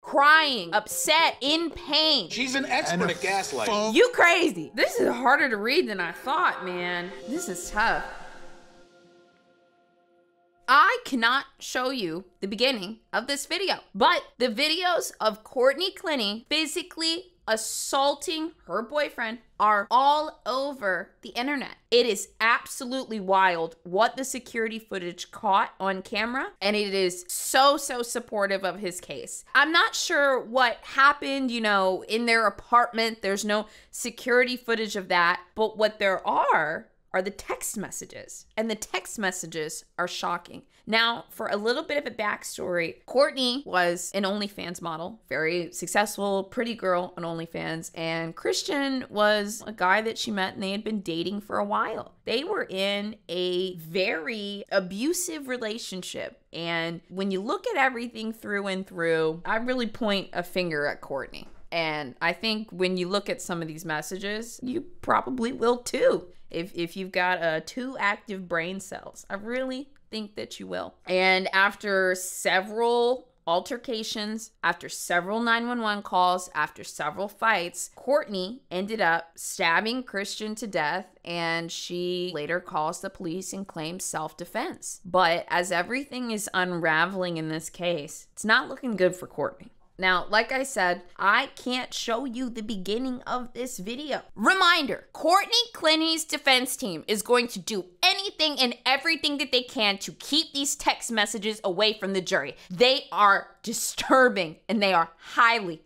crying, upset, in pain. She's an expert at gaslighting. You crazy. This is harder to read than I thought, man. This is tough. I cannot show you the beginning of this video, but the videos of Courtney Clinty physically assaulting her boyfriend are all over the internet. It is absolutely wild what the security footage caught on camera, and it is so supportive of his case. I'm not sure what happened, you know, in their apartment. There's no security footage of that, but what there are the text messages, and the text messages are shocking. Now, for a little bit of a backstory, Courtney was an OnlyFans model, very successful, pretty girl on OnlyFans, and Christian was a guy that she met and they had been dating for a while. They were in a very abusive relationship, and when you look at everything through and through, I really point a finger at Courtney. And I think when you look at some of these messages, you probably will too. If you've got 2 active brain cells, I really think that you will. And after several altercations, after several 911 calls, after several fights, Courtney ended up stabbing Christian to death, and she later calls the police and claims self-defense. But as everything is unraveling in this case, it's not looking good for Courtney. Now, like I said, I can't show you the beginning of this video. Reminder, Courtney Clinty's defense team is going to do anything and everything that they can to keep these text messages away from the jury. They are disturbing and they are highly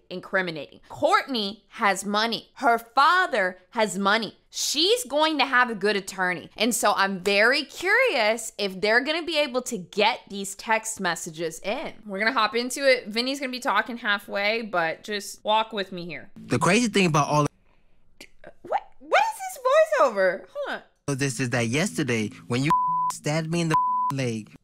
incriminating. Courtney has money. Her father has money. She's going to have a good attorney. And so I'm very curious if they're going to be able to get these text messages in. We're going to hop into it. Vinny's going to be talking halfway, but just walk with me here. The crazy thing about all What is this voiceover? Hold on. this is that yesterday when you stabbed me in the leg.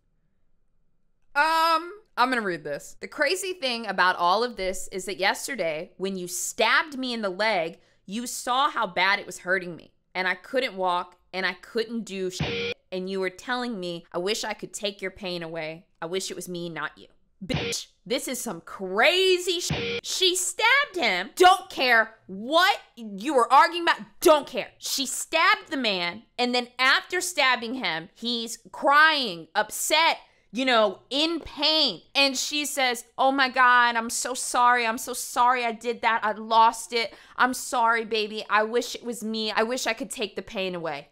I'm gonna read this. The crazy thing about all of this is that yesterday, when you stabbed me in the leg, you saw how bad it was hurting me. And I couldn't walk, and I couldn't do shit. And you were telling me, I wish I could take your pain away. I wish it was me, not you. Bitch, this is some crazy shit. She stabbed him. Don't care what you were arguing about. Don't care. She stabbed the man, and then after stabbing him, he's crying, upset, you know, in pain. And she says, oh my God, I'm so sorry. I'm so sorry I did that. I lost it. I'm sorry, baby. I wish it was me. I wish I could take the pain away.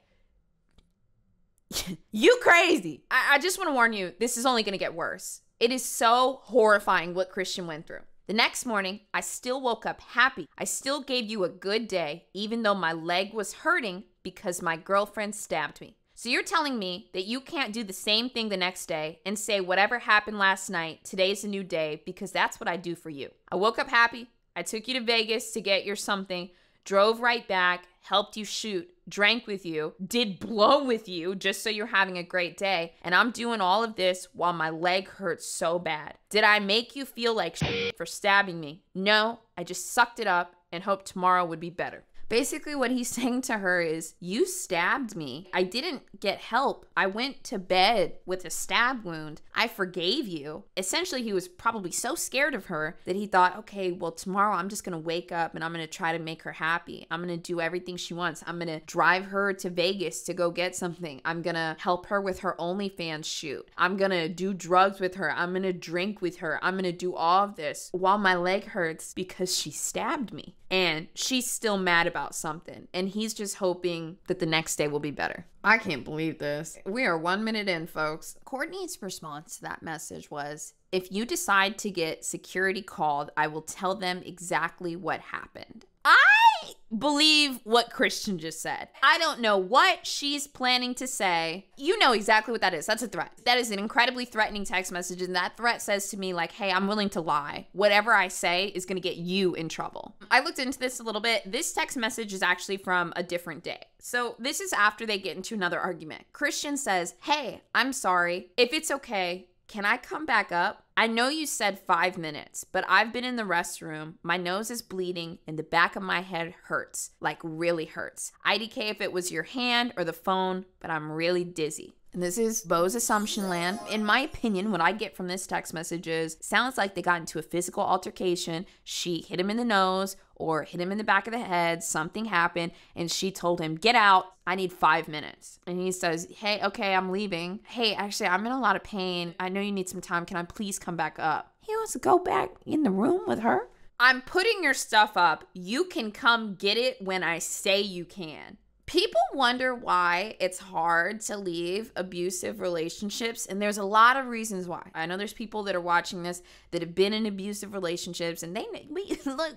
You crazy. I just want to warn you, this is only going to get worse. It is so horrifying what Christian went through. The next morning, I still woke up happy. I still gave you a good day, even though my leg was hurting because my girlfriend stabbed me. So you're telling me that you can't do the same thing the next day and say whatever happened last night, today's a new day, because that's what I do for you. I woke up happy. I took you to Vegas to get your something, drove right back, helped you shoot, drank with you, did blow with you just so you're having a great day. And I'm doing all of this while my leg hurts so bad. Did I make you feel like shit for stabbing me? No, I just sucked it up and hoped tomorrow would be better. Basically what he's saying to her is, you stabbed me. I didn't get help. I went to bed with a stab wound. I forgave you. Essentially, he was probably so scared of her that he thought, okay, well, tomorrow I'm just gonna wake up and I'm gonna try to make her happy. I'm gonna do everything she wants. I'm gonna drive her to Vegas to go get something. I'm gonna help her with her OnlyFans shoot. I'm gonna do drugs with her. I'm gonna drink with her. I'm gonna do all of this while my leg hurts because she stabbed me. And she's still mad about something. And he's just hoping that the next day will be better. I can't believe this. We are 1 minute in, folks. Courtney's response to that message was, if you decide to get security called, I will tell them exactly what happened. I believe what Christian just said. I don't know what she's planning to say. You know exactly what that is. That's a threat. That is an incredibly threatening text message. And that threat says to me like, hey, I'm willing to lie. Whatever I say is going to get you in trouble. I looked into this a little bit. This text message is actually from a different day. So this is after they get into another argument. Christian says, hey, I'm sorry. If it's okay, can I come back up? I know you said 5 minutes, but I've been in the restroom. My nose is bleeding and the back of my head hurts, like really hurts. IDK if it was your hand or the phone, but I'm really dizzy. And this is Bo's assumption land. In my opinion, what I get from this text message is, sounds like they got into a physical altercation. She hit him in the nose or hit him in the back of the head. Something happened and she told him, get out. I need 5 minutes. And he says, hey, okay, I'm leaving. Hey, actually, I'm in a lot of pain. I know you need some time. Can I please come back up? He wants to go back in the room with her. I'm putting your stuff up. You can come get it when I say you can. People wonder why it's hard to leave abusive relationships, and there's a lot of reasons why. I know there's people that are watching this that have been in abusive relationships, and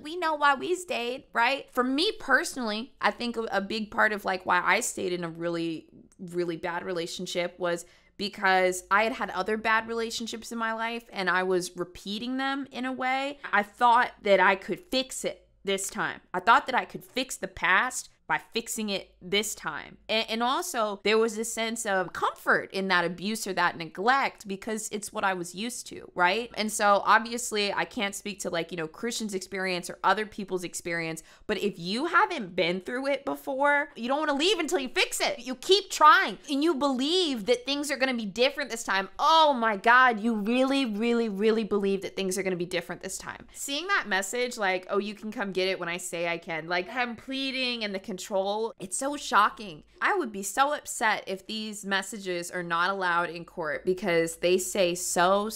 we know why we stayed, right? For me personally, I think a big part of like why I stayed in a really, really bad relationship was because I had other bad relationships in my life, and I was repeating them in a way. I thought that I could fix it this time. I thought that I could fix the past by fixing it this time. And also there was a sense of comfort in that abuse or that neglect because it's what I was used to, right? And so obviously I can't speak to like, you know, Christian's experience or other people's experience, but if you haven't been through it before, you don't want to leave until you fix it. You keep trying and you believe that things are going to be different this time. Oh my God, you really, really, really believe that things are going to be different this time. Seeing that message like, oh, you can come get it when I say I can, like I'm pleading and the control, it's so shocking. I would be so upset if these messages are not allowed in court because they say so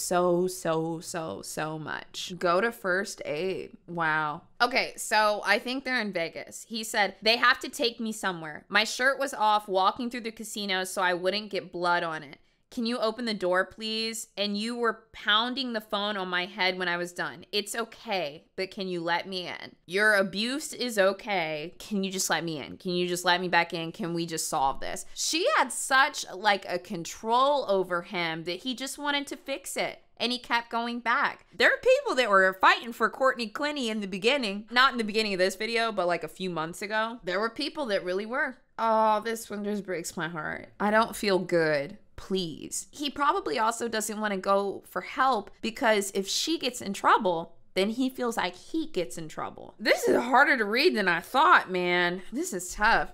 much. Go to first aid. Wow. Okay, so I think they're in Vegas. He said, they have to take me somewhere. My shirt was off walking through the casino so I wouldn't get blood on it. Can you open the door, please? And you were pounding the phone on my head when I was done. It's okay, but can you let me in? Your abuse is okay. Can you just let me in? Can you just let me back in? Can we just solve this? She had such like a control over him that he just wanted to fix it. And he kept going back. There are people that were fighting for Courtney Clinty in the beginning. Not in the beginning of this video, but like a few months ago. There were people that really were. Oh, this one just breaks my heart. I don't feel good. Please. He probably also doesn't want to go for help because if she gets in trouble, then he feels like he gets in trouble. This is harder to read than I thought, man. This is tough.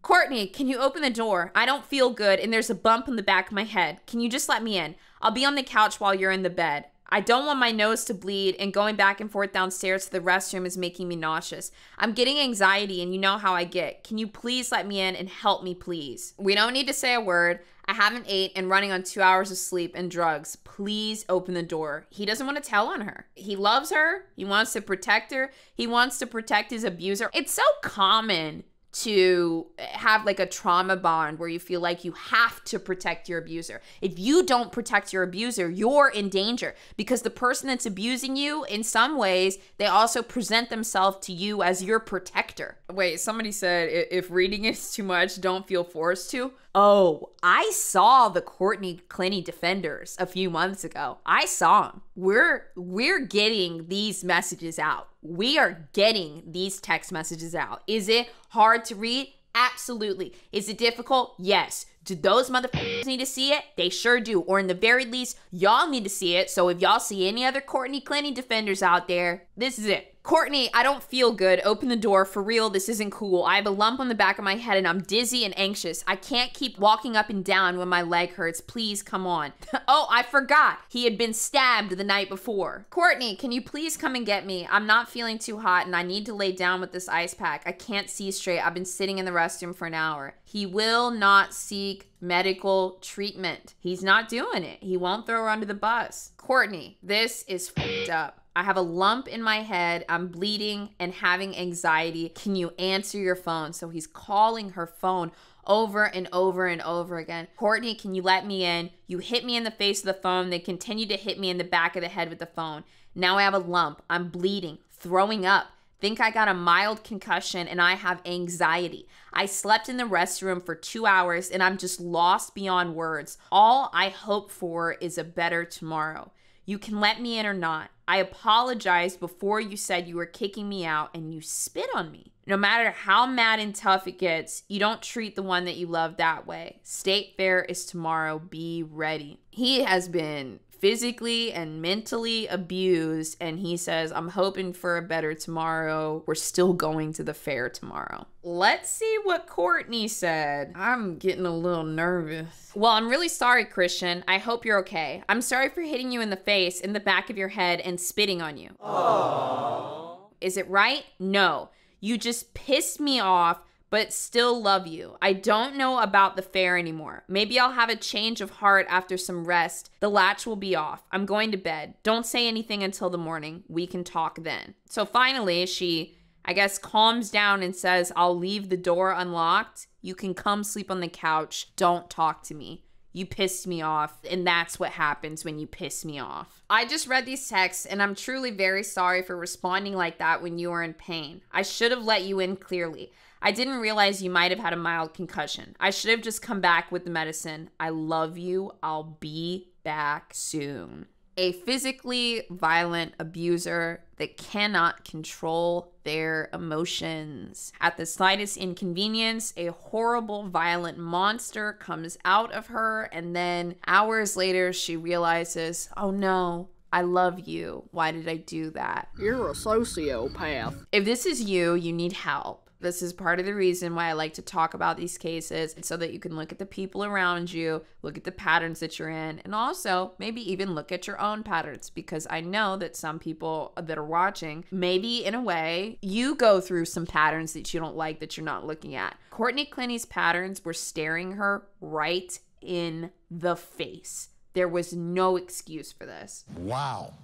Courtney, can you open the door? I don't feel good and there's a bump in the back of my head. Can you just let me in? I'll be on the couch while you're in the bed. I don't want my nose to bleed and going back and forth downstairs to the restroom is making me nauseous. I'm getting anxiety and you know how I get. Can you please let me in and help me, please? We don't need to say a word. I haven't ate and running on 2 hours of sleep and drugs. Please open the door. He doesn't want to tell on her. He loves her. He wants to protect her. He wants to protect his abuser. It's so common to have like a trauma bond where you feel like you have to protect your abuser. If you don't protect your abuser, you're in danger because the person that's abusing you, in some ways, they also present themselves to you as your protector. Wait, somebody said if reading is too much, don't feel forced to. Oh, I saw the Courtney Clinty defenders a few months ago. I saw them. We're getting these messages out. We are getting these text messages out. Is it hard to read? Absolutely. Is it difficult? Yes. Do those motherfuckers need to see it? They sure do. Or in the very least, y'all need to see it. So if y'all see any other Courtney Clinty defenders out there, this is it. Courtney, I don't feel good. Open the door. For real, this isn't cool. I have a lump on the back of my head and I'm dizzy and anxious. I can't keep walking up and down when my leg hurts. Please, come on. Oh, I forgot. He had been stabbed the night before. Courtney, can you please come and get me? I'm not feeling too hot and I need to lay down with this ice pack. I can't see straight. I've been sitting in the restroom for an hour. He will not seek medical treatment. He's not doing it. He won't throw her under the bus. Courtney, this is f***ed up. I have a lump in my head. I'm bleeding and having anxiety. Can you answer your phone? So he's calling her phone over and over and over again. Courtney, can you let me in? You hit me in the face with the phone, then continue to hit me in the back of the head with the phone. Now I have a lump. I'm bleeding, throwing up. Think I got a mild concussion and I have anxiety. I slept in the restroom for 2 hours and I'm just lost beyond words. All I hope for is a better tomorrow. You can let me in or not. I apologized before you said you were kicking me out and you spit on me. No matter how mad and tough it gets, you don't treat the one that you love that way. State fair is tomorrow. Be ready. He has been physically and mentally abused, and he says, I'm hoping for a better tomorrow. We're still going to the fair tomorrow. Let's see what Courtney said. I'm getting a little nervous. Well, I'm really sorry, Christian. I hope you're okay. I'm sorry for hitting you in the face, in the back of your head, and spitting on you. Aww. Is it right? No. You just pissed me off, but still love you. I don't know about the fair anymore. Maybe I'll have a change of heart after some rest. The latch will be off. I'm going to bed. Don't say anything until the morning. We can talk then. So finally, she, I guess, calms down and says, I'll leave the door unlocked. You can come sleep on the couch. Don't talk to me. You pissed me off, and that's what happens when you piss me off. I just read these texts, and I'm truly very sorry for responding like that when you were in pain. I should have let you in clearly. I didn't realize you might have had a mild concussion. I should have just come back with the medicine. I love you. I'll be back soon. A physically violent abuser that cannot control their emotions. At the slightest inconvenience, a horrible, violent monster comes out of her, and then hours later, she realizes, oh no, I love you. Why did I do that? You're a sociopath. If this is you, you need help. This is part of the reason why I like to talk about these cases, so that you can look at the people around you, look at the patterns that you're in, and also maybe even look at your own patterns, because I know that some people that are watching, maybe in a way, you go through some patterns that you don't like that you're not looking at. Courtney Clinty's patterns were staring her right in the face. There was no excuse for this. Wow.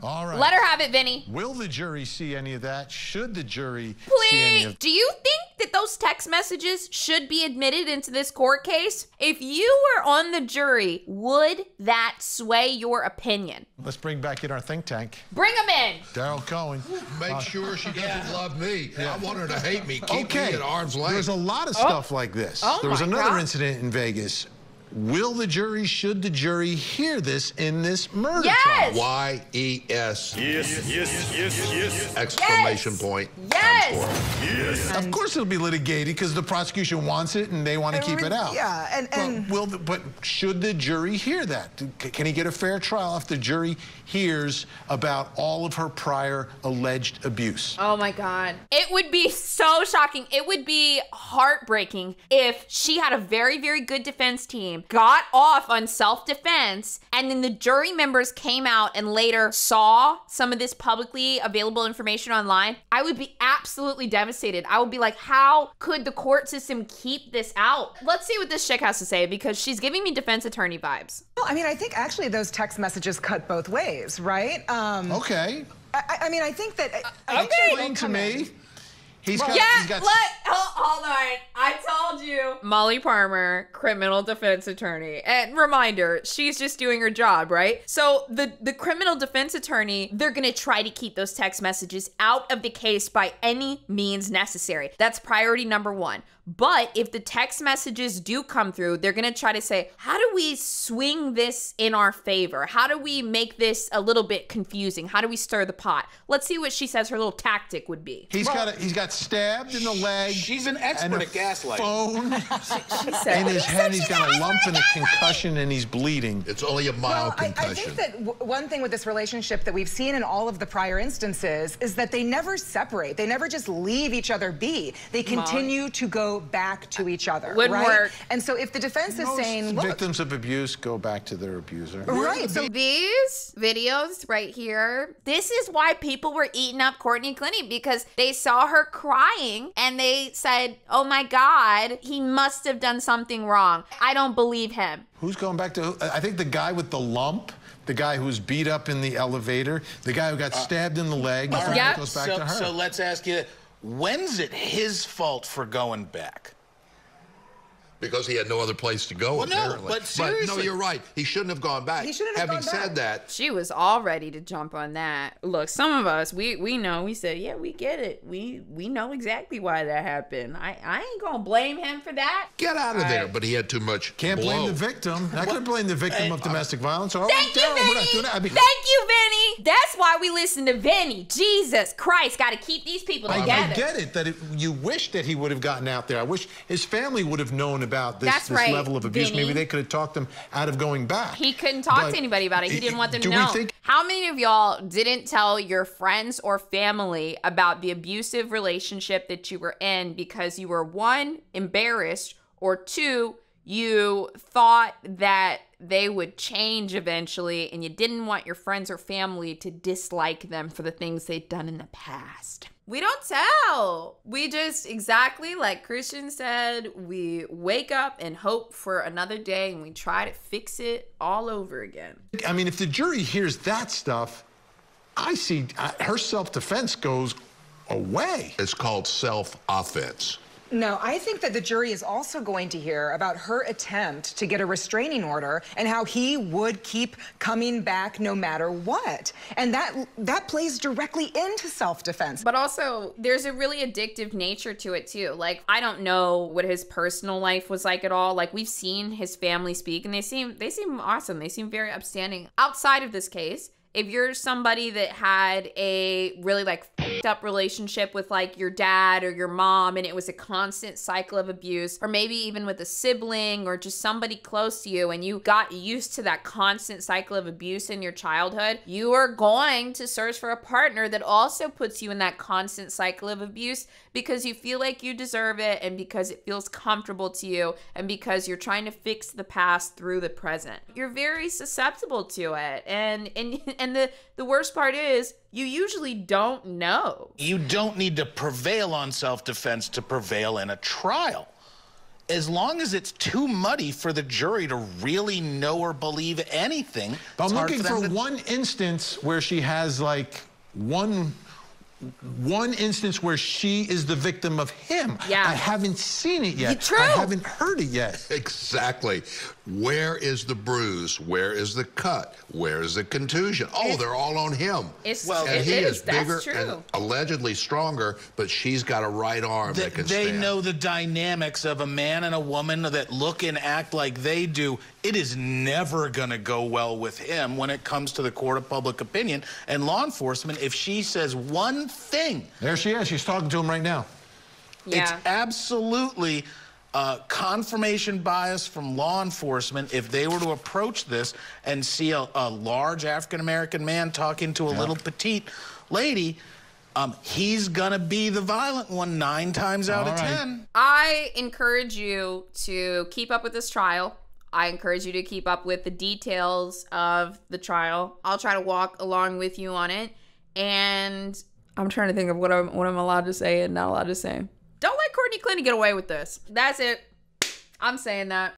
All right. Let her have it, Vinny. Will the jury see any of that? Should the jury see Please. any of Do you think that those text messages should be admitted into this court case? If you were on the jury, would that sway your opinion? Let's bring back in our think tank. Bring them in. Daryl Cohen. Make sure she doesn't love me. I want her to hate me. Keep me at arm's length. There's a lot of stuff like this. There was another incident in Vegas. Will the jury, should the jury hear this in this murder trial? Y-E-S. Yes. Exclamation point. Yes. Of course it'll be litigated because the prosecution wants it and they want to keep it out. Yeah, But should the jury hear that? Can he get a fair trial if the jury hears about all of her prior alleged abuse? Oh my God. It would be so shocking. It would be heartbreaking if she had a very, very good defense team, got off on self-defense, and then the jury members came out and later saw some of this publicly available information online. I would be absolutely devastated. I would be like, how could the court system keep this out? Let's see what this chick has to say, because she's giving me defense attorney vibes. Well, I mean, I think actually those text messages cut both ways, right? Okay. I mean, I think that... Explain to me. Hold on. I told you. Molly Parmer, criminal defense attorney. And reminder, she's just doing her job, right? So the criminal defense attorney, they're gonna try to keep those text messages out of the case by any means necessary. That's priority number one. But if the text messages do come through, they're gonna try to say, how do we swing this in our favor? How do we make this a little bit confusing? How do we stir the pot? Let's see what she says her little tactic would be. He's got stabbed in the leg. She's an expert at gaslighting. Phone She said, in his head. He's got a lump and a concussion, and he's bleeding. It's only a mild concussion. I think that one thing with this relationship that we've seen in all of the prior instances is that they never separate. They never just leave each other be. They continue to go back to each other. Wouldn't work. And so if the defense is saying, look, victims of abuse go back to their abuser. Right. So these videos right here, this is why people were eating up Courtney Clinty, because they saw her crying and they said, oh my God, he must have done something wrong. I don't believe him. Who's going back to, I think the guy with the lump, the guy who was beat up in the elevator, the guy who got stabbed in the leg, goes back to her. So let's ask you, when's it his fault for going back? Because he had no other place to go, apparently. But seriously. But no, you're right. He shouldn't have gone back. He shouldn't have Having gone back. said that, She was all ready to jump on that. Look, some of us, we know, we said, yeah, we get it. We know exactly why that happened. I ain't gonna blame him for that. get out of there. But he had too much Can't blow. blame the victim. Not going to blame the victim of domestic violence. All Thank right, you, Daryl, we're not Vinny. doing that. I mean, Thank you, Vinny. That's why we listen to Vinny. Jesus Christ, got to keep these people together. I get it that you wish that he would have gotten out there. I wish his family would have known about about this, That's this right, level of abuse. Vinny. Maybe they could have talked him out of going back. He couldn't talk But to anybody about it. He didn't want them to do we know. think- How many of y'all didn't tell your friends or family about the abusive relationship that you were in because you were, one, embarrassed, or two, you thought that they would change eventually and you didn't want your friends or family to dislike them for the things they'd done in the past? We don't tell. We just, exactly like Christian said, we wake up and hope for another day and we try to fix it all over again. I mean, if the jury hears that stuff, I see her self-defense goes away. It's called self-offense. No, I think that the jury is also going to hear about her attempt to get a restraining order and how he would keep coming back no matter what. And that plays directly into self-defense. But also, there's a really addictive nature to it too. Like, I don't know what his personal life was like at all. Like, we've seen his family speak and they seem awesome. They seem very upstanding. Outside of this case, if you're somebody that had a really like fucked up relationship with like your dad or your mom and it was a constant cycle of abuse, or maybe even with a sibling or just somebody close to you and you got used to that constant cycle of abuse in your childhood, you are going to search for a partner that also puts you in that constant cycle of abuse because you feel like you deserve it and because it feels comfortable to you and because you're trying to fix the past through the present. You're very susceptible to it. And the worst part is you usually don't know. You don't need to prevail on self-defense to prevail in a trial. As long as it's too muddy for the jury to really know or believe anything. I'm it's hard looking them for to- one instance where she has like one instance where she is the victim of him. Yeah. I haven't seen it yet. True. I haven't heard it yet. Exactly. Where is the bruise? Where is the cut? Where is the contusion? Oh, they're all on him. And he is bigger and allegedly stronger, but she's got a right arm that can They stand. know the dynamics of a man and a woman that look and act like they do. It is never going to go well with him when it comes to the court of public opinion and law enforcement. If she says one thing. There she is. She's talking to him right now. Yeah. It's absolutely confirmation bias from law enforcement if they were to approach this and see a large African-American man talking to a little petite lady. He's gonna be the violent one 9 times out of 10. I encourage you to keep up with this trial. I encourage you to keep up with the details of the trial. I'll try to walk along with you on it. And I'm trying to think of what I'm allowed to say and not allowed to say. Don't let Courtney Clinton get away with this. That's it. I'm saying that.